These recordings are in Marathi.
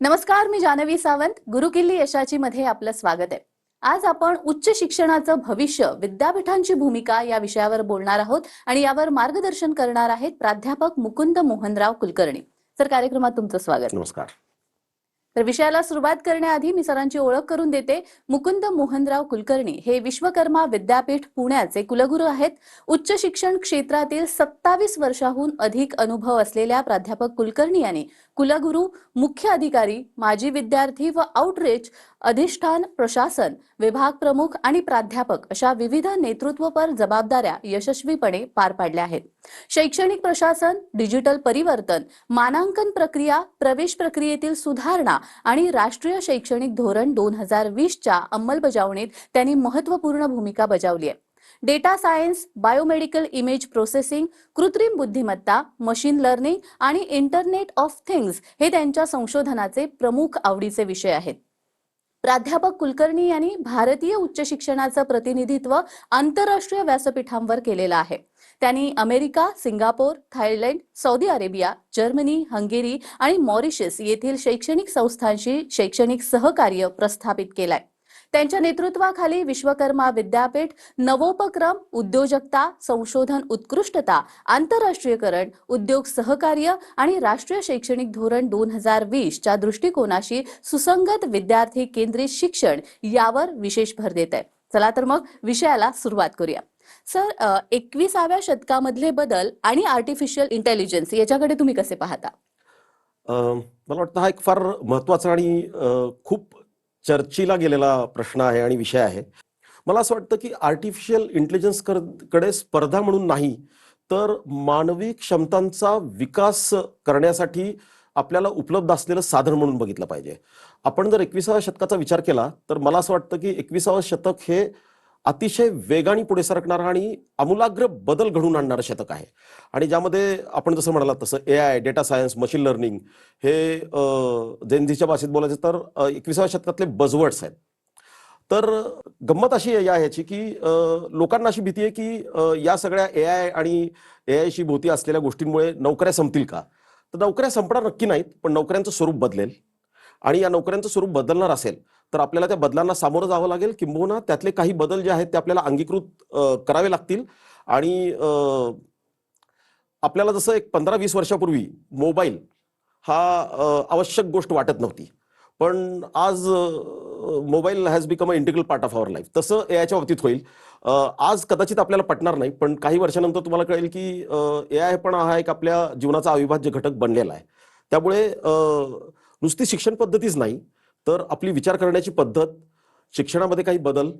नमस्कार, मी जानवी सावंत. गुरुकिल्ली यशाची मध्ये आपलं स्वागत आहे. आज आपण उच्च शिक्षणाचं भविष्य, विद्यापीठांची भूमिका या विषयावर बोलणार आहोत आणि यावर मार्गदर्शन करणार आहेत प्राध्यापक मुकुंद मोहनराव कुलकर्णी. सर, कार्यक्रमात तुमचं स्वागत. नमस्कार. तर विषयाला सुरुवात करण्याआधी मी सरांची ओळख करून देते. मुकुंद मोहनराव कुलकर्णी हे विश्वकर्मा विद्यापीठ पुण्याचे कुलगुरू आहेत. उच्च शिक्षण क्षेत्रातील 27 वर्षांहून अधिक अनुभव असलेल्या प्राध्यापक कुलकर्णी यांनी कुलगुरू, मुख्य अधिकारी, माजी विद्यार्थी व आउटरीच, अधिष्ठान, प्रशासन, विभाग प्रमुख आणि प्राध्यापक अशा विविध नेतृत्वपर जबाबदाऱ्या यशस्वीपणे पार पाडल्या आहेत. शैक्षणिक प्रशासन, डिजिटल परिवर्तन, मानांकन प्रक्रिया, प्रवेश प्रक्रियेतील सुधारणा आणि राष्ट्रीय शैक्षणिक धोरण 2020च्या अंमलबजावणीत त्यांनी महत्त्वपूर्ण भूमिका बजावली आहे. Data science, biomedical image processing, कृत्रिम बुद्धिमत्ता, मशीन लर्निंग आणि इंटरनेट ऑफ थिंग्स हे त्यांच्या संशोधनाचे प्रमुख आवडीचे विषय आहेत. प्राध्यापक कुलकर्णी यांनी भारतीय उच्च शिक्षणाचं प्रतिनिधित्व आंतरराष्ट्रीय व्यासपीठांवर केलेलं आहे. त्यांनी America, Singapore, Thailand, Saudi Arabia, Germany, Hungary आणि मॉरिशस येथील शैक्षणिक संस्थांशी शैक्षणिक सहकार्य प्रस्थापित केलंय. त्यांच्या नेतृत्वाखाली विश्वकर्मा विद्यापीठ नवोपक्रम, उद्योजकता, संशोधन उत्कृष्टता, आंतरराष्ट्रीयकरण, उद्योग सहकार्य आणि राष्ट्रीय शैक्षणिक धोरण 2020च्या दृष्टिकोनाशी सुसंगत विद्यार्थी केंद्रित शिक्षण यावर विशेष भर देत आहे. चला तर मग विषयाला सुरुवात करूया. सर, 21व्या शतकामधले बदल आणि आर्टिफिशियल इंटेलिजन्स याच्याकडे तुम्ही कसे पाहता? मला वाटतं हा एक फार महत्त्वाचा आणि खूप चर्चेला गेलेला प्रश्न आहे आणि विषय आहे. मला असं वाटतं की आर्टिफिशियल इंटेलिजन्स कडे स्पर्धा म्हणून नाही, तर मानवी क्षमतांचा विकास करण्यासाठी आपल्याला उपलब्ध असलेलं साधन म्हणून बघितलं पाहिजे. आपण जर 21व्या शतकाचा विचार केला तर मला असं वाटतं की 21वं शतक हे अतिशय वेगाने पुढे सरकणारं आणि आमूलाग्र बदल घडवून आणणारं शतक आहे. आणि ज्यामध्ये आपण जसं म्हणालात तसं AI, data science, machine learning हे जेनझीच्या भाषेत बोलायचं तर 21व्या शतकातले बझवर्ड्स आहेत. तर गंमत अशी आहे याची की लोकांना अशी भीती आहे की या सगळ्या AI आणि AIशी भोवती असलेल्या गोष्टींमुळे नोकऱ्या संपतील का? तर नोकऱ्या संपणार नक्की नाहीत, पण नोकऱ्यांचं स्वरूप बदलेल. आणि या नोकऱ्यांचं स्वरूप बदलणार असेल तर आपल्याला त्या बदलांना सामोरं जावं लागेल, किंबहुना त्यातले काही बदल जे आहेत ते आपल्याला अंगीकृत करावे लागतील. आणि आपल्याला जसं एक 15-20 वर्षापूर्वी मोबाईल हा आवश्यक गोष्ट वाटत नव्हती, पण आज mobile has become a integral part of our life, तसं AIच्या बाबतीत होईल. आज कदाचित आपल्याला पटणार नाही, पण काही वर्षानंतर तुम्हाला कळेल की AI पण हा एक आपल्या जीवनाचा अविभाज्य घटक बनलेला आहे. त्यामुळे नुसती शिक्षण पद्धतीच नाही, तर आपली विचार करण्याची पद्धत, शिक्षणामध्ये काही बदल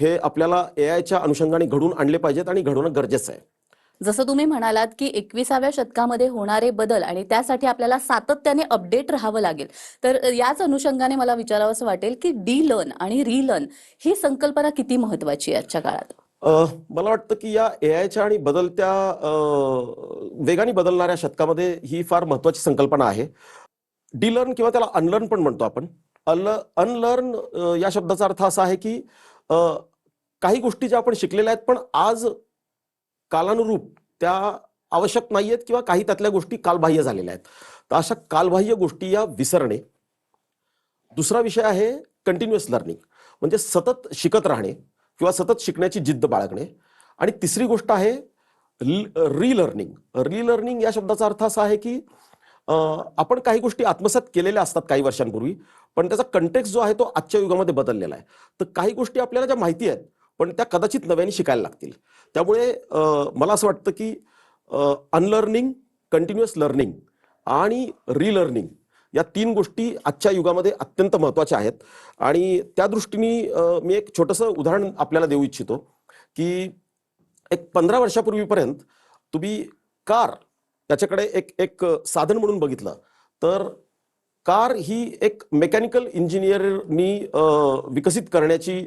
हे आपल्याला AIच्या अनुषंगाने घडून आणले पाहिजेत आणि घडवणं गरजेचं आहे. जसं तुम्ही म्हणालात की 21व्या शतकामध्ये होणारे बदल आणि त्यासाठी आपल्याला सातत्याने अपडेट राहावं लागेल, तर याच अनुषंगाने मला विचारावंसं वाटेल की डी लर्न आणि रीलर्न ही संकल्पना किती महत्वाची आहे आजच्या काळात? मला वाटतं की या AIच्या आणि बदलत्या वेगाने बदलणाऱ्या शतकामध्ये ही फार महत्वाची संकल्पना आहे. डीलर्न किंवा त्याला अनलर्न पण म्हणतो आपण. अनलर्न या शब्दाचा अर्थ असा आहे की काही गोष्टी ज्या आपण शिकलेल्या आहेत पण आज कालानुरूप त्या आवश्यक नाहीयेत किंवा काही त्यातल्या गोष्टी कालबाह्य झालेल्या आहेत. तर अशा कालबाह्य गोष्टी या विसरणे. दुसरा विषय आहे कंटिन्युअस लर्निंग, म्हणजे सतत शिकत राहणे किंवा सतत शिकण्याची जिद्द बाळगणे. आणि तिसरी गोष्ट आहे रीलर्निंग. रीलर्निंग या शब्दाचा अर्थ असा आहे की आपण काही गोष्टी आत्मसात केलेल्या असतात काही वर्षांपूर्वी, पण त्याचा कंटेक्स्ट जो आहे तो आजच्या युगामध्ये बदललेला आहे. तर काही गोष्टी आपल्याला ज्या माहिती आहेत पण त्या कदाचित नव्याने शिकायला लागतील. त्यामुळे मला असं वाटतं की अनलर्निंग, कंटिन्युअस लर्निंग आणि रीलर्निंग या 3 गोष्टी आजच्या युगामध्ये अत्यंत महत्त्वाच्या आहेत. आणि त्या दृष्टीने मी एक छोटंसं उदाहरण आपल्याला देऊ इच्छितो की एक 15 वर्षापूर्वीपर्यंत तुम्ही कार त्याच्याकडे एक एक साधन म्हणून बघितलं तर कार ही एक मेकॅनिकल इंजिनियरनी विकसित करण्याची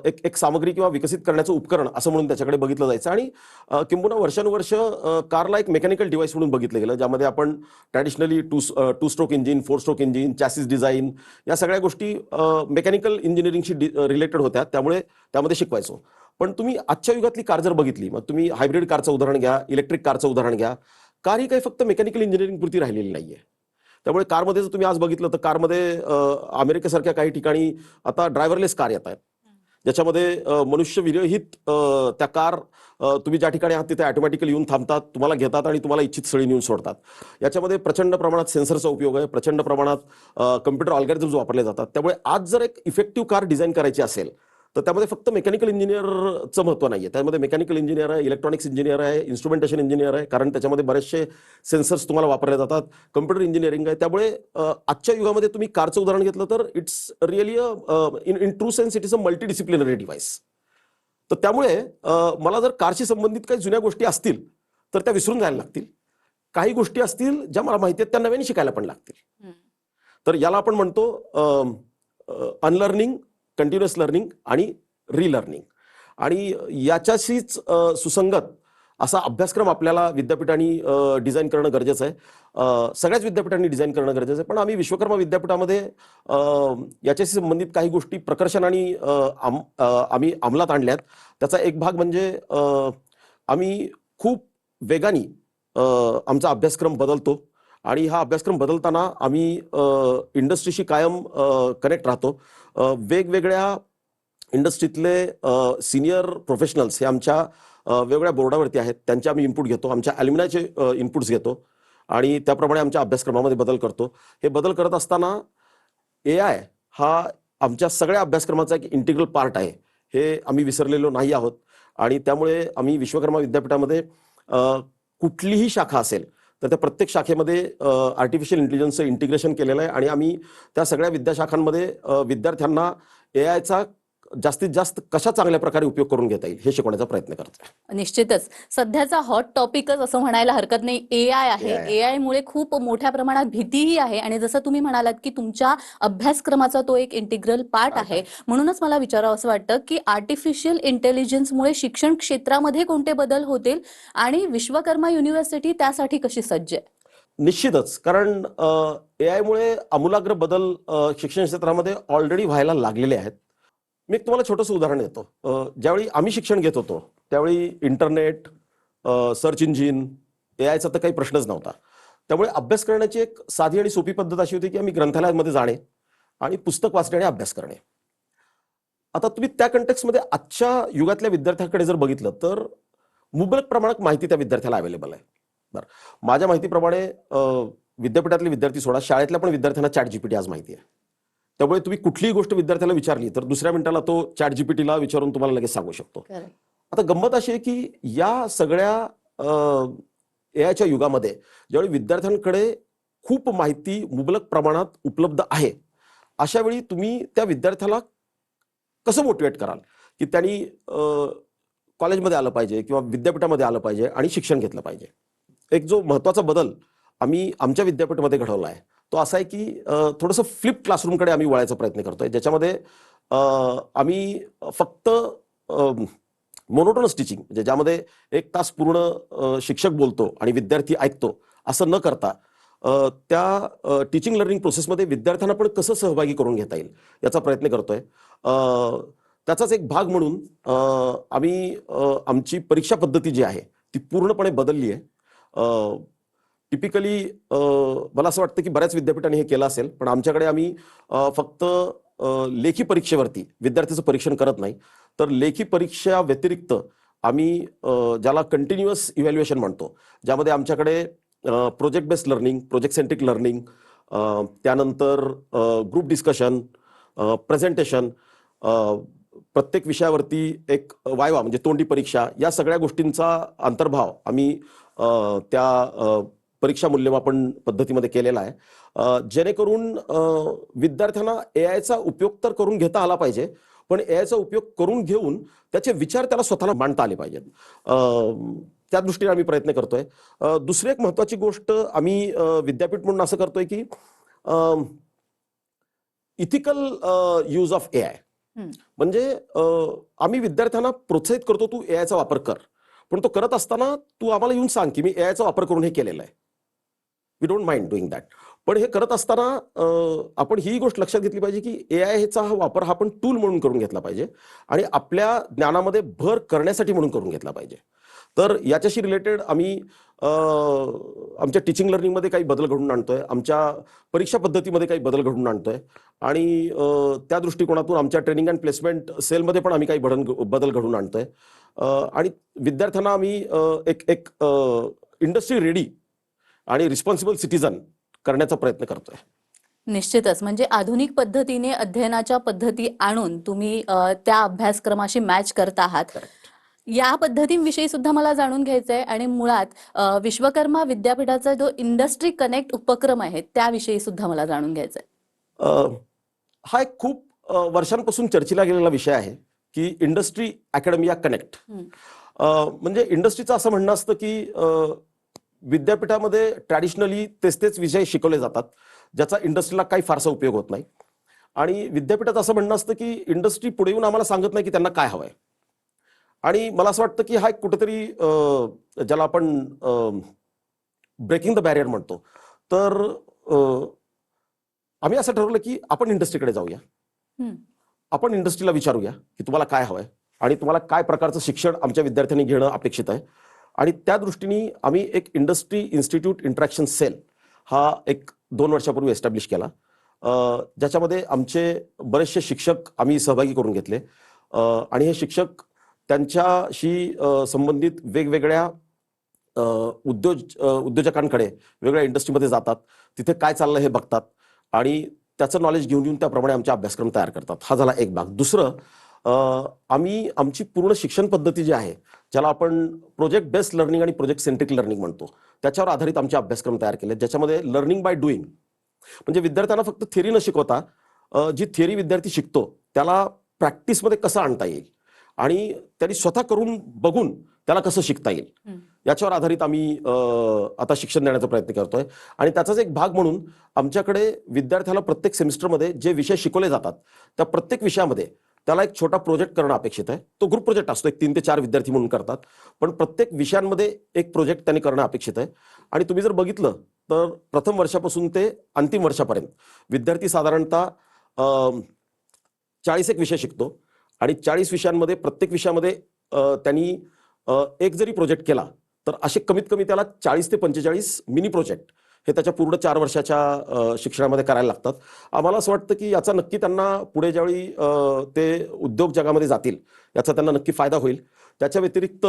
एक सामग्री किंवा विकसित करण्याचं उपकरण असं म्हणून त्याच्याकडे बघितलं जायचं. आणि किंबहुना वर्षानुवर्ष कारला एक मेकॅनिकल डिव्हाइस म्हणून बघितलं गेलं, ज्यामध्ये आपण traditionally two stroke engine, 4 stroke engine, chassis design या सगळ्या गोष्टी मेकॅनिकल इंजिनिअरिंगशी रिलेटेड होत्या, त्यामुळे त्यामध्ये शिकवायचो. पण तुम्ही आजच्या युगातली कार जर बघितली, मग तुम्ही हायब्रिड कारचं उदाहरण घ्या, इलेक्ट्रिक कारचं उदाहरण घ्या, कार ही काही फक्त मेकॅनिकल इंजिनिअरिंग पुरती राहिलेली नाहीये. त्यामुळे कारमध्ये जर तुम्ही आज बघितलं तर कारमध्ये अमेरिकेसारख्या काही ठिकाणी आता ड्रायव्हरलेस कार येत आहेत, ज्याच्यामध्ये मनुष्यविरहित त्या कार तुम्ही ज्या ठिकाणी आहात तिथे ऑटोमॅटिकली येऊन थांबतात, तुम्हाला घेतात आणि तुम्हाला इच्छित स्थळी नेऊन सोडतात. याच्यामध्ये प्रचंड प्रमाणात सेन्सरचा उपयोग आहे, प्रचंड प्रमाणात कम्प्युटर अल्गोरिथम्स वापरले जातात. त्यामुळे आज जर एक इफेक्टिव्ह कार डिझाईन करायची असेल तर त्यामध्ये फक्त मेकॅनिकल इंजिनिअरचं महत्त्व नाही आहे. त्यामध्ये मेकॅनिकल इंजिनिअर आहे, इलेक्ट्रॉनिक्स इंजिनिअर आहे, इन्स्ट्रुमेंटेशन इंजिनिअर आहे, कारण त्याच्यामध्ये बरेचसे सेन्सर्स तुम्हाला वापरले जातात, कम्प्युटर इंजिनिअरिंग आहे. त्यामुळे आजच्या युगामध्ये तुम्ही कारचं उदाहरण घेतलं तर it's really in true sense it is a multidisciplinary device. तर त्यामुळे मला जर कारशी संबंधित काही जुन्या गोष्टी असतील तर त्या विसरून जायला लागतील. काही गोष्टी असतील ज्या मला माहिती आहेत त्या नव्याने शिकायला पण लागतील. तर याला आपण म्हणतो अनलर्निंग, कंटिन्युअस लर्निंग आणि रिलर्निंग. आणि याच्याशीच सुसंगत असा अभ्यासक्रम आपल्याला विद्यापीठांनी डिझाईन करणं गरजेचं आहे. सगळ्याच विद्यापीठांनी डिझाईन करणं गरजेचं आहे. पण आम्ही विश्वकर्मा विद्यापीठामध्ये याच्याशी संबंधित काही गोष्टी प्रकर्षाने आम्ही अंमलात आणल्यात. त्याचा एक भाग म्हणजे आम्ही खूप वेगाने आमचा अभ्यासक्रम बदलतो आणि हा अभ्यासक्रम बदलताना आम्ही इंडस्ट्रीशी कायम कनेक्ट राहतो. वेगवेगळ्या इंडस्ट्रीतले सिनियर प्रोफेशनल्स हे आमच्या वेगवेगळ्या बोर्डावरती आहेत, त्यांचे आम्ही इनपुट घेतो, आमच्या ॲल्युमिनायचे इनपुट्स घेतो आणि त्याप्रमाणे आमच्या अभ्यासक्रमामध्ये बदल करतो. हे बदल करत असताना AI हा आमच्या सगळ्या अभ्यासक्रमाचा एक इंटिग्रल पार्ट आहे, हे आम्ही विसरलेलो नाही आहोत. आणि त्यामुळे आम्ही विश्वकर्मा विद्यापीठामध्ये कुठलीही शाखा असेल तर त्या प्रत्येक शाखेमध्ये आर्टिफिशियल इंटेलिजन्सचं इंटिग्रेशन केलेलं आहे आणि आम्ही त्या सगळ्या विद्याशाखांमध्ये विद्यार्थ्यांना AIचा जास्तीत जास्त कशा चांगल्या प्रकारे उपयोग करून घेता येईल हे शिकवण्याचा प्रयत्न करतोय. निश्चितच सध्याचा हॉट टॉपिकच असं म्हणायला हरकत नाही AI आहे. AI मुळे खूप मोठ्या प्रमाणात भीतीही आहे आणि जसं तुम्ही म्हणालात की तुमच्या अभ्यासक्रमाचा तो एक इंटिग्रल पार्ट आहे. म्हणूनच मला विचारावं असं वाटतं की आर्टिफिशियल इंटेलिजन्समुळे शिक्षण क्षेत्रामध्ये कोणते बदल होतील आणि विश्वकर्मा युनिव्हर्सिटी त्यासाठी कशी सज्ज आहे? निश्चितच, कारण AI मुळे आमूलाग्र बदल शिक्षण क्षेत्रामध्ये ऑलरेडी व्हायला लागलेले आहेत. मी एक तुम्हाला छोटंसं उदाहरण देतो. ज्यावेळी आम्ही शिक्षण घेत होतो त्यावेळी इंटरनेट, सर्च इंजिन, AIचा तर काही प्रश्नच नव्हता. त्यामुळे अभ्यास करण्याची एक साधी आणि सोपी पद्धत अशी होती की आम्ही ग्रंथालयामध्ये जाणे आणि पुस्तक वाचणे आणि अभ्यास करणे. आता तुम्ही त्या कंटेक्समध्ये आजच्या युगातल्या विद्यार्थ्याकडे जर बघितलं तर मुबलक प्रमाणात माहिती त्या विद्यार्थ्याला अवेलेबल आहे. बरं, माझ्या माहितीप्रमाणे विद्यापीठातले विद्यार्थी सोडा, शाळेतल्या पण विद्यार्थ्यांना ChatGPT आज माहिती आहे. त्यामुळे तुम्ही कुठलीही गोष्ट विद्यार्थ्याला विचारली तर दुसऱ्या मिनिटाला तो ChatGPTला विचारून तुम्हाला लगेच सांगू शकतो. आता गंमत अशी आहे की या सगळ्या AIच्या युगामध्ये ज्यावेळी विद्यार्थ्यांकडे खूप माहिती मुबलक प्रमाणात उपलब्ध आहे, अशा वेळी तुम्ही त्या विद्यार्थ्याला कसं मोटिवेट कराल की त्यांनी कॉलेजमध्ये आलं पाहिजे किंवा विद्यापीठामध्ये आलं पाहिजे आणि शिक्षण घेतलं पाहिजे. एक जो महत्त्वाचा बदल आम्ही आमच्या विद्यापीठामध्ये घडवला आहे तो असा आहे की थोडंसं फ्लिप क्लासरूमकडे आम्ही वळायचा प्रयत्न करतोय, ज्याच्यामध्ये आम्ही फक्त मोनोटोनस टीचिंग म्हणजे ज्यामध्ये 1 तास पूर्ण शिक्षक बोलतो आणि विद्यार्थी ऐकतो असं न करता त्या टीचिंग लर्निंग प्रोसेसमध्ये विद्यार्थ्यांना पण कसं सहभागी करून घेता येईल याचा प्रयत्न करतोय. त्याचाच एक भाग म्हणून आम्ही आमची परीक्षा पद्धती जी आहे ती पूर्णपणे बदलली आहे. टिपिकली मला असं वाटतं की बऱ्याच विद्यापीठांनी हे केलं असेल, पण आमच्याकडे आम्ही फक्त लेखी परीक्षेवरती विद्यार्थ्याचं परीक्षण करत नाही, तर लेखी परीक्षा व्यतिरिक्त आम्ही ज्याला कंटिन्युअस इव्हॅल्युएशन म्हणतो, ज्यामध्ये आमच्याकडे project based learning, project centric learning, त्यानंतर ग्रुप डिस्कशन, प्रेझेंटेशन, प्रत्येक विषयावरती एक वायवा म्हणजे तोंडी परीक्षा, या सगळ्या गोष्टींचा अंतर्भाव आम्ही त्या परीक्षा मूल्यमापन पद्धतीमध्ये केलेला आहे, जेणेकरून विद्यार्थ्यांना AIचा उपयोग तर करून घेता आला पाहिजे, पण AIचा उपयोग करून घेऊन त्याचे विचार त्याला स्वतःला मांडता आले पाहिजेत. त्या दृष्टीने आम्ही प्रयत्न करतोय. दुसरी एक महत्त्वाची गोष्ट आम्ही विद्यापीठ म्हणून असं करतोय की इथिकल यूज ऑफ AI. म्हणजे आम्ही विद्यार्थ्यांना प्रोत्साहित करतो, तू AIचा वापर कर, पण तो करत असताना तू आम्हाला येऊन सांग की मी AIचा वापर करून हे केलेलं आहे. We don't mind doing that. पण हे करत असताना आपण ही गोष्ट लक्षात घेतली पाहिजे की AIचा हा वापर हा आपण टूल म्हणून करून घेतला पाहिजे आणि आपल्या ज्ञानामध्ये भर करण्यासाठी म्हणून करून घेतला पाहिजे. तर याच्याशी रिलेटेड आम्ही आमच्या टीचिंग लर्निंगमध्ये काही बदल घडवून आणतोय, आमच्या परीक्षा पद्धतीमध्ये काही बदल घडवून आणतोय आणि त्या दृष्टिकोनातून आमच्या ट्रेनिंग अँड प्लेसमेंट सेलमध्ये पण आम्ही काही बदल घडवून आणतोय. आणि विद्यार्थ्यांना आम्ही एक एक इंडस्ट्री रेडी आणि रिस्पॉन्सिबल सिटीजन करण्याचा प्रयत्न करतोय. निश्चितच. म्हणजे आधुनिक पद्धतीने अध्ययनाच्या पद्धती आणून तुम्ही त्या अभ्यासक्रमाशी मॅच करत आहात. या पद्धतींविषयी सुद्धा मला जाणून घ्यायचं आहे आणि मुळात विश्वकर्मा विद्यापीठाचा जो इंडस्ट्री कनेक्ट उपक्रम आहे त्याविषयी सुद्धा मला जाणून घ्यायचं आहे. हा एक खूप वर्षांपासून चर्चेला गेलेला विषय आहे की इंडस्ट्री अकॅडमिया कनेक्ट. म्हणजे इंडस्ट्रीचं असं म्हणणं असतं की विद्यापीठामध्ये ट्रॅडिशनली तेच विषय शिकवले जातात ज्याचा इंडस्ट्रीला काही फारसा उपयोग होत नाही, आणि विद्यापीठाचं असं म्हणणं असतं की इंडस्ट्री पुढे येऊन आम्हाला सांगत नाही की त्यांना काय हवंय. आणि मला असं वाटतं की हा एक कुठेतरी ज्याला आपण ब्रेकिंग द बॅरियर म्हणतो, तर आम्ही असं ठरवलं की आपण इंडस्ट्रीकडे जाऊया, आपण इंडस्ट्रीला विचारूया की तुम्हाला काय हवंय आणि तुम्हाला काय प्रकारचं शिक्षण आमच्या विद्यार्थ्यांनी घेणं अपेक्षित आहे. आणि त्या दृष्टीने आम्ही एक इंडस्ट्री इन्स्टिट्यूट इंटरॅक्शन सेल हा एक 2 वर्षापूर्वी एस्टॅब्लिश केला, ज्याच्यामध्ये आमचे बरेचसे शिक्षक आम्ही सहभागी करून घेतले. आणि हे शिक्षक त्यांच्याशी संबंधित वेगवेगळ्या उद्योजकांकडे वेगवेगळ्या इंडस्ट्रीमध्ये जातात, तिथे काय चाललं हे बघतात आणि त्याचं नॉलेज घेऊन येऊन त्याप्रमाणे आमचे अभ्यासक्रम तयार करतात. हा झाला एक भाग. दुसरं, आम्ही आमची पूर्ण शिक्षण पद्धती जी आहे, ज्याला आपण प्रोजेक्ट बेस्ड लर्निंग आणि प्रोजेक्ट सेंट्रिक लर्निंग म्हणतो, त्याच्यावर आधारित आमचे अभ्यासक्रम तयार केले, ज्याच्यामध्ये लर्निंग बाय डुईंग, म्हणजे विद्यार्थ्यांना फक्त थिअरी न शिकवता जी थिअरी विद्यार्थी शिकतो त्याला प्रॅक्टिसमध्ये कसं आणता येईल आणि त्यांनी स्वतः करून बघून त्याला कसं शिकता येईल याच्यावर आधारित आम्ही आता शिक्षण देण्याचा प्रयत्न करतोय. आणि त्याचाच एक भाग म्हणून आमच्याकडे विद्यार्थ्याला प्रत्येक सेमिस्टरमध्ये जे विषय शिकवले जातात त्या प्रत्येक विषयामध्ये त्याला एक छोटा प्रोजेक्ट करणं अपेक्षित आहे. तो ग्रुप प्रोजेक्ट असतो, एक 3 ते 4 विद्यार्थी म्हणून करतात, पण प्रत्येक विषयांमध्ये एक प्रोजेक्ट त्यांनी करणं अपेक्षित आहे. आणि तुम्ही जर बघितलं तर प्रथम वर्षापासून ते अंतिम वर्षापर्यंत विद्यार्थी साधारणतः 40 एक विषय शिकतो आणि 40 विषयांमध्ये प्रत्येक विषयामध्ये त्यांनी एक जरी प्रोजेक्ट केला तर असे कमीत कमी त्याला 40 ते 45 मिनी प्रोजेक्ट हे त्याच्या पूर्ण 4 वर्षाच्या शिक्षणामध्ये करायला लागतात. आम्हाला असं वाटतं की याचा नक्की त्यांना पुढे ज्यावेळी ते उद्योग जगामध्ये जातील याचा त्यांना नक्की फायदा होईल. त्याच्या व्यतिरिक्त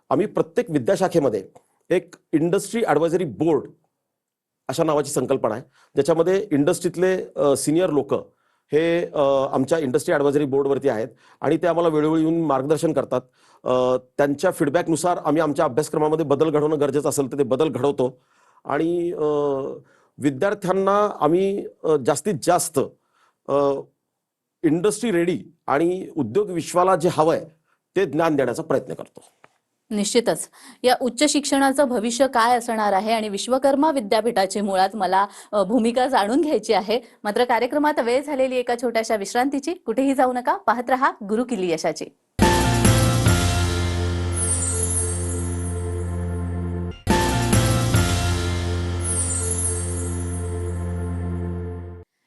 आम्ही प्रत्येक विद्याशाखेमध्ये एक इंडस्ट्री ॲडवायझरी बोर्ड अशा नावाची संकल्पना आहे, ज्याच्यामध्ये इंडस्ट्रीतले सिनियर लोक हे आमच्या इंडस्ट्री ॲडवायझरी बोर्डवरती आहेत आणि ते आम्हाला वेळोवेळी येऊन मार्गदर्शन करतात. त्यांच्या फीडबॅकनुसार आम्ही आमच्या अभ्यासक्रमामध्ये बदल घडवणं गरजेचं असेल तर ते बदल घडवतो. आणि विद्यार्थ्यांना आम्ही जास्तीत जास्त इंडस्ट्री रेडी आणि उद्योग विश्वाला जे हवंय ते ज्ञान देण्याचा प्रयत्न करतो. निश्चितच. या उच्च शिक्षणाचं भविष्य काय असणार आहे आणि विश्वकर्मा विद्यापीठाची मुळात मला भूमिका जाणून घ्यायची आहे. मात्र कार्यक्रमात वेळ झालेली एका छोट्याशा विश्रांतीची. कुठेही जाऊ नका, पाहत रहा गुरुकिल्ली यशाची.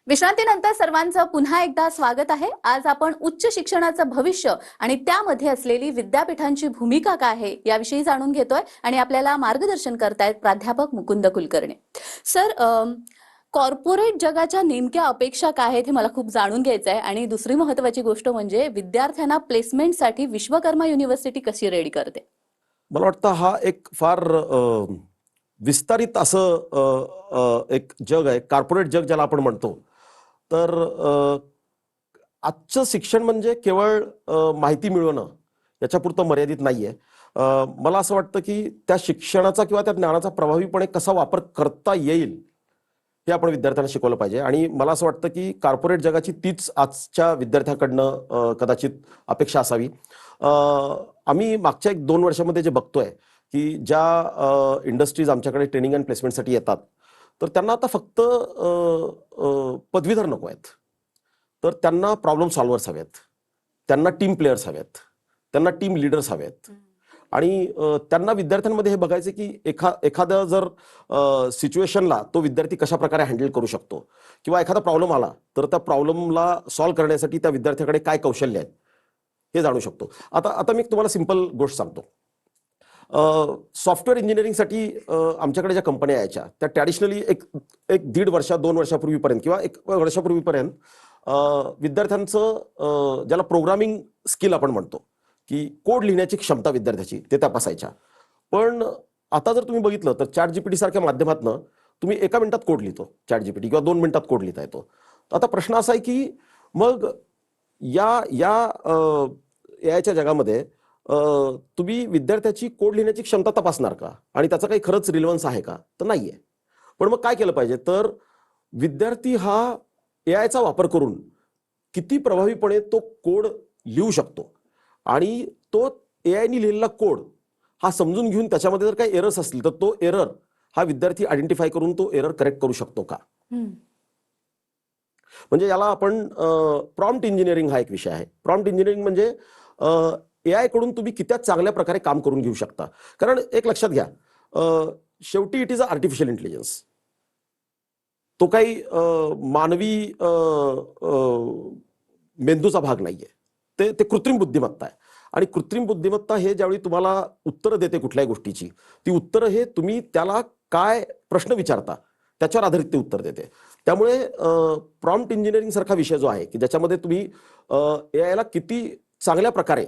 विश्रांतीनंतर सर्वांचं पुन्हा एकदा स्वागत आहे. आज आपण उच्च शिक्षणाचं भविष्य आणि त्यामध्ये असलेली विद्यापीठांची भूमिका काय आहे याविषयी जाणून घेतोय आणि आपल्याला मार्गदर्शन करतायत प्राध्यापक मुकुंद कुलकर्णी. सर, कॉर्पोरेट जगाच्या नेमक्या अपेक्षा काय आहेत हे मला खूप जाणून घ्यायचं आहे. आणि दुसरी महत्त्वाची गोष्ट म्हणजे विद्यार्थ्यांना प्लेसमेंटसाठी विश्वकर्मा युनिव्हर्सिटी कशी रेडी करते? मला वाटतं हा एक फार विस्तारित असं एक जग आहे, कॉर्पोरेट जग ज्याला आपण म्हणतो. तर आजचं शिक्षण म्हणजे केवळ माहिती मिळवणं याच्यापुरतं मर्यादित नाहीये. मला असं वाटतं की त्या शिक्षणाचा किंवा त्या ज्ञानाचा प्रभावीपणे कसा वापर करता येईल हे आपण विद्यार्थ्यांना शिकवलं पाहिजे. आणि मला असं वाटतं की कॉर्पोरेट जगाची तीच आजच्या विद्यार्थ्याकडनं कदाचित अपेक्षा असावी. आम्ही मागच्या 1-2 वर्षामध्ये जे बघतोय की ज्या इंडस्ट्रीज आमच्याकडे ट्रेनिंग अँड प्लेसमेंटसाठी येतात तर त्यांना आता फक्त पदवीधर नको आहेत, तर त्यांना प्रॉब्लेम सॉल्व्हर्स हवेत, त्यांना टीम प्लेयर्स हवेत, त्यांना टीम लीडर्स हवेत. आणि त्यांना विद्यार्थ्यांमध्ये हे बघायचं की एखाद्या जर सिच्युएशनला तो विद्यार्थी कशा प्रकारे हँडल करू शकतो किंवा एखादा प्रॉब्लेम आला तर त्या प्रॉब्लेमला सॉल्व्ह करण्यासाठी त्या विद्यार्थ्याकडे काय कौशल्य आहेत हे जाणू शकतो. आता मी तुम्हाला सिंपल गोष्ट सांगतो. सॉफ्टवेअर इंजिनिअरिंगसाठी आमच्याकडे ज्या कंपन्या यायच्या त्या ट्रॅडिशनली एक दीड वर्षा 2 वर्षापूर्वीपर्यंत किंवा 1 वर्षापूर्वीपर्यंत विद्यार्थ्यांचं ज्याला प्रोग्रामिंग स्किल आपण म्हणतो की कोड लिहिण्याची क्षमता विद्यार्थ्याची ते तपासायच्या. पण आता जर तुम्ही बघितलं तर चॅट जीपीटी सारख्या माध्यमातून तुम्ही 1 मिनिटात कोड लिहितो चॅट जीपीटी किंवा 2 मिनिटात कोड लिहिता येतो. आता प्रश्न असा आहे की मग या एआयच्या जगामध्ये तुम्ही विद्यार्थ्याची कोड लिहिण्याची क्षमता तपासणार का आणि त्याचा काही खरंच रिलेव्हन्स आहे का? तर नाहीये. पण मग काय केलं पाहिजे तर विद्यार्थी हा एआयचा वापर करून किती प्रभावीपणे तो कोड लिहू शकतो आणि तो एआयनी लिहिलेला कोड हा समजून घेऊन त्याच्यामध्ये जर काही एरर्स असतील तर तो एरर हा विद्यार्थी आयडेंटिफाय करून तो एरर करेक्ट करू शकतो का? म्हणजे याला आपण प्रॉम्प्ट इंजिनिअरिंग हा एक विषय आहे. प्रॉम्प्ट इंजिनिअरिंग म्हणजे एआय कडून तुम्ही किती चांगल्या प्रकारे काम करून घेऊ शकता. कारण एक लक्षात घ्या, शेवटी it is a artificial intelligence. तो काही मानवी मेंदूचा भाग नाहीये. ते कृत्रिम बुद्धिमत्ता आहे आणि कृत्रिम बुद्धिमत्ता हे ज्यावेळी तुम्हाला उत्तरं देते कुठल्याही गोष्टीची ती उत्तरं हे तुम्ही त्याला काय प्रश्न विचारता त्याच्यावर आधारित ते उत्तर देते. त्यामुळे प्रॉम्प्ट इंजिनिअरिंग सारखा विषय जो आहे की ज्याच्यामध्ये तुम्ही एआयला किती चांगल्या प्रकारे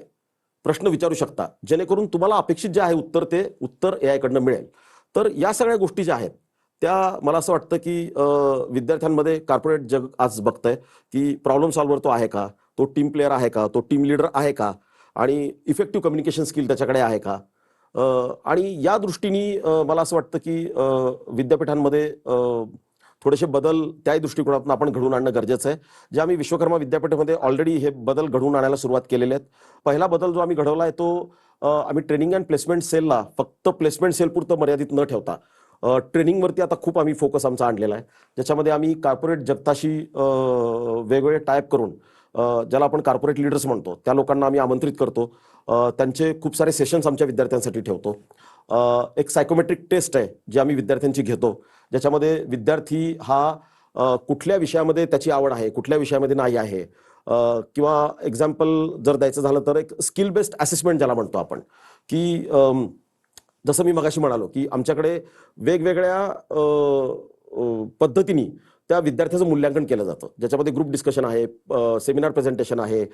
प्रश्न विचारू शकता जेणेकरून तुम्हाला अपेक्षित जे आहे उत्तर ते उत्तर एआय कडनं मिळेल. तर या सगळ्या गोष्टी ज्या आहेत त्या मला असं वाटतं की विद्यार्थ्यांमध्ये कॉर्पोरेट जग आज बघतंय की प्रॉब्लेम सॉल्व्हर तो आहे का, तो टीम प्लेअर आहे का, तो टीम लीडर आहे का आणि इफेक्टिव्ह कम्युनिकेशन स्किल त्याच्याकडे आहे का. आणि या दृष्टीने मला असं वाटतं की विद्यापीठांमध्ये थोडेसे बदल त्याही दृष्टिकोनातून आपण घडवून आणणं गरजेचं आहे. जे आम्ही विश्वकर्मा विद्यापीठामध्ये ऑलरेडी हे बदल घडवून आणायला सुरुवात केलेले आहेत. पहिला बदल जो आम्ही घडवला आहे तो आम्ही ट्रेनिंग अँड प्लेसमेंट सेलला फक्त प्लेसमेंट सेल पुरतं मर्यादित न ठेवता ट्रेनिंगवरती आता खूप आम्ही फोकस आमचा आणलेला आहे. ज्याच्यामध्ये आम्ही कॉर्पोरेट जगताशी वेगवेगळे टायअप करून ज्याला आपण कॉर्पोरेट लीडर्स म्हणतो त्या लोकांना आम्ही आमंत्रित करतो. त्यांचे खूप सारे सेशन्स आमच्या विद्यार्थ्यांसाठी ठेवतो. एक सायकोमेट्रिक टेस्ट आहे जी आम्ही विद्यार्थ्यांची घेतो ज्याच्यामध्ये विद्यार्थी हा कुठल्या विषयामध्ये त्याची आवड आहे कुठल्या विषयामध्ये नाही आहे किंवा एक्झाम्पल जर द्यायचं झालं तर एक स्किल बेस्ड असेसमेंट ज्याला म्हणतो आपण की जसं मी मगाशी म्हणालो की आमच्याकडे वेगवेगळ्या पद्धतीने त्या विद्यार्थ्याचं मूल्यांकन केलं जातं ज्याच्यामध्ये ग्रुप डिस्कशन आहे, सेमिनार प्रेझेंटेशन आहे,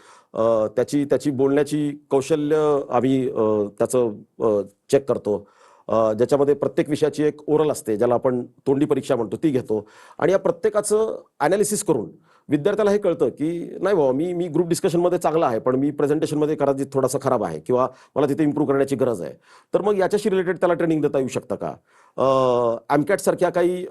त्याची बोलण्याची कौशल्य आम्ही त्याचं चेक करतो. ज्याच्यामध्ये प्रत्येक विषयाची एक ओरल असते ज्याला आपण तोंडी परीक्षा म्हणतो ती घेतो आणि या प्रत्येकाचं अनालिसिस करून विद्यार्थ्याला हे कळतं की नाही बाबा मी ग्रुप डिस्कशनमध्ये चांगला आहे पण मी प्रेझेंटेशनमध्ये कदाचित थोडासा खराब आहे किंवा मला तिथे इम्प्रूव्ह करण्याची गरज आहे. तर मग याच्याशी रिलेटेड त्याला ट्रेनिंग देता येऊ शकतं का. एमकॅट सारख्या काही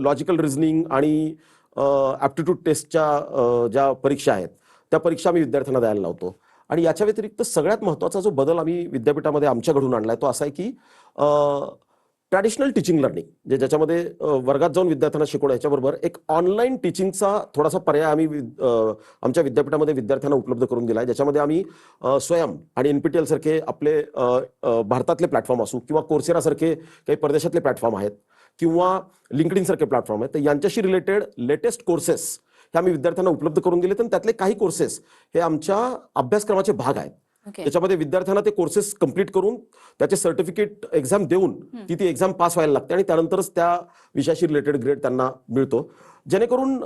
लॉजिकल रिझनिंग आणि ॲप्टिट्यूड टेस्टच्या ज्या परीक्षा आहेत त्या परीक्षा आम्ही विद्यार्थ्यांना द्यायला लावतो. आणि याच्या व्यतिरिक्त सगळ्यात महत्त्वाचा जो बदल आम्ही विद्यापीठामध्ये आमच्या घडून आणलाय तो असा आहे की ट्रॅडिशनल टीचिंग लर्निंग ज्याच्यामध्ये वर्गात जाऊन विद्यार्थ्यांना शिकवणं याच्याबरोबर एक ऑनलाईन टीचिंगचा थोडासा पर्याय आम्ही आमच्या विद्यापीठामध्ये विद्यार्थ्यांना उपलब्ध करून दिला आहे. ज्याच्यामध्ये आम्ही स्वयं आणि एनपीटीएल सारखे आपले भारतातले प्लॅटफॉर्म असू किंवा कोर्सेरा सारखे काही परदेशातले प्लॅटफॉर्म आहेत किंवा लिंक्डइन सारखे प्लॅटफॉर्म आहेत तर यांच्याशी रिलेटेड लेटेस्ट कोर्सेस हे आम्ही विद्यार्थ्यांना उपलब्ध करून दिले. तर त्यातले काही कोर्सेस हे आमच्या अभ्यासक्रमाचे भाग आहेत. त्याच्यामध्ये विद्यार्थ्यांना ते कोर्सेस कंप्लीट करून त्याचे सर्टिफिकेट एक्झाम देऊन ती एक्झाम पास व्हायला लागते आणि त्यानंतरच त्या विषयाशी रिलेटेड ग्रेड त्यांना मिळतो. जेणेकरून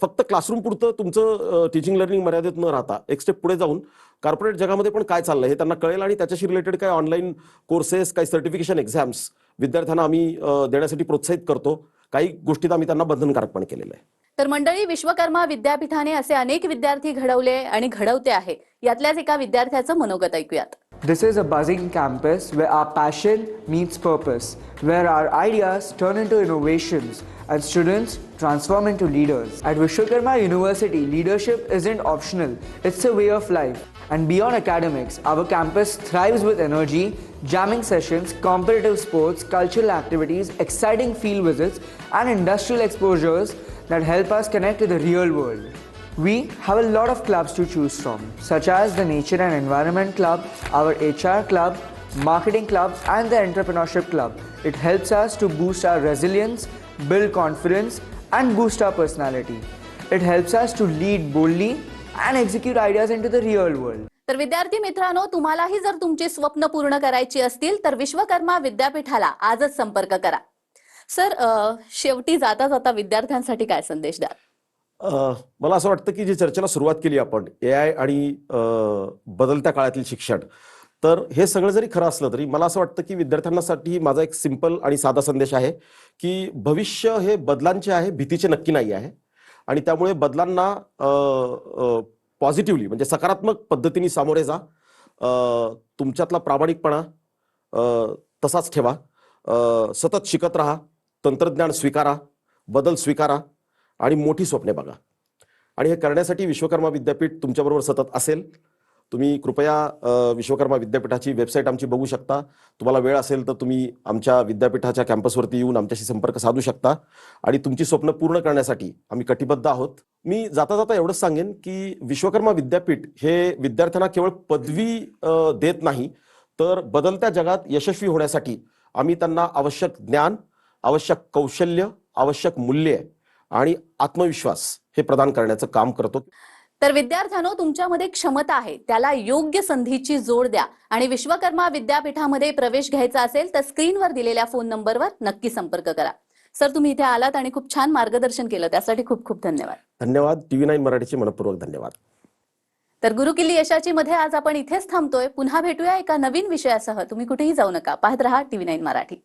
फक्त क्लासरूम पुरतं तुमचं टीचिंग लर्निंग मर्यादित न राहता एक स्टेप पुढे जाऊन कॉर्पोरेट जगामध्ये पण काय चाललंय हे त्यांना कळेल आणि त्याच्याशी रिलेटेड काही ऑनलाईन कोर्सेस काही सर्टिफिकेशन एक्झाम्स विद्यार्थ्यांना आम्ही देण्यासाठी प्रोत्साहित करतो. काही गोष्टीत आम्ही त्यांना बंधनकारकपणे केलेलं आहे. तर मंडळी, विश्वकर्मा विद्यापीठाने असे अनेक विद्यार्थी घडवले आणि घडवते आहे. यातल्याच एका विद्यार्थ्याचं मनोगत ऐकूयात. This is a buzzing campus where our passion meets purpose, where our ideas turn into innovations and students transform into leaders. At Vishwakarma University, leadership isn't optional, it's a way of life. And beyond academics, our campus thrives with energy, jamming sessions, competitive sports, cultural activities, exciting field visits, and industrial exposures that help us connect to the real world. We have a lot of clubs to choose from, such as the Nature and Environment Club, our HR Club, Marketing Club, and the Entrepreneurship Club. It helps us to boost our resilience, build confidence, and boost our personality. It helps us to lead boldly and execute ideas into the real world. तर विद्यार्थी मित्रांनो, तुम्हालाही जर तुमची स्वप्न पूर्ण करायची असतील तर विश्वकर्मा विद्यापीठाला आजच संपर्क करा. सर, शेवटी जाता जाता विद्यार्थ्यांसाठी काय संदेश द्याल? मला असं वाटतं की जी चर्चेला सुरुवात केली आपण AI आणि बदलत्या काळातील शिक्षण, तर हे सगळं जरी खरं असलं तरी मला असं वाटतं की विद्यार्थ्यांसाठी माझा एक सिंपल आणि साधा संदेश आहे की भविष्य हे बदलांचे आहे, भीतीचे नक्की नाही आहे. आणि त्यामुळे बदलांना पॉझिटिव्हली म्हणजे सकारात्मक पद्धतीने सामोरे जा. तुमच्यातला प्रामाणिकपणा तसाच ठेवा. सतत शिकत राहा, तंत्रज्ञान स्वीकारा, बदल स्वीकारा आणि मोठी स्वप्ने बघा. आणि हे करण्यासाठी विश्वकर्मा विद्यापीठ तुमच्याबरोबर सतत असेल. तुम्ही कृपया विश्वकर्मा विद्यापीठाची वेबसाईट आमची बघू शकता. तुम्हाला वेळ असेल तर तुम्ही आमच्या विद्यापीठाच्या कॅम्पसवरती येऊन आमच्याशी संपर्क साधू शकता आणि तुमची स्वप्न पूर्ण करण्यासाठी आम्ही कटिबद्ध आहोत. मी जाता जाता एवढंच सांगेन की विश्वकर्मा विद्यापीठ हे विद्यार्थ्यांना केवळ पदवी देत नाही, तर बदलत्या जगात यशस्वी होण्यासाठी आम्ही त्यांना आवश्यक ज्ञान, आवश्यक कौशल्य, आवश्यक मूल्ये आणि आत्मविश्वास हे प्रदान करण्याचं काम करतो. तर विद्यार्थ्यांनो, तुमच्यामध्ये क्षमता आहे, त्याला योग्य संधीची जोड द्या आणि विश्वकर्मा विद्यापीठामध्ये प्रवेश घ्यायचा असेल तर स्क्रीनवर दिलेल्या फोन नंबरवर नक्की संपर्क करा. सर, तुम्ही इथे आलात आणि खूप छान मार्गदर्शन केलं, त्यासाठी खूप खूप धन्यवाद. धन्यवाद. TV9 मराठीचे मनपूर्वक धन्यवाद. तर गुरुकिल्ली यशाची मध्ये आज आपण इथेच थांबतोय. पुन्हा भेटूया एका नवीन विषयासह. तुम्ही कुठेही जाऊ नका, पाहत रहा TV9 मराठी.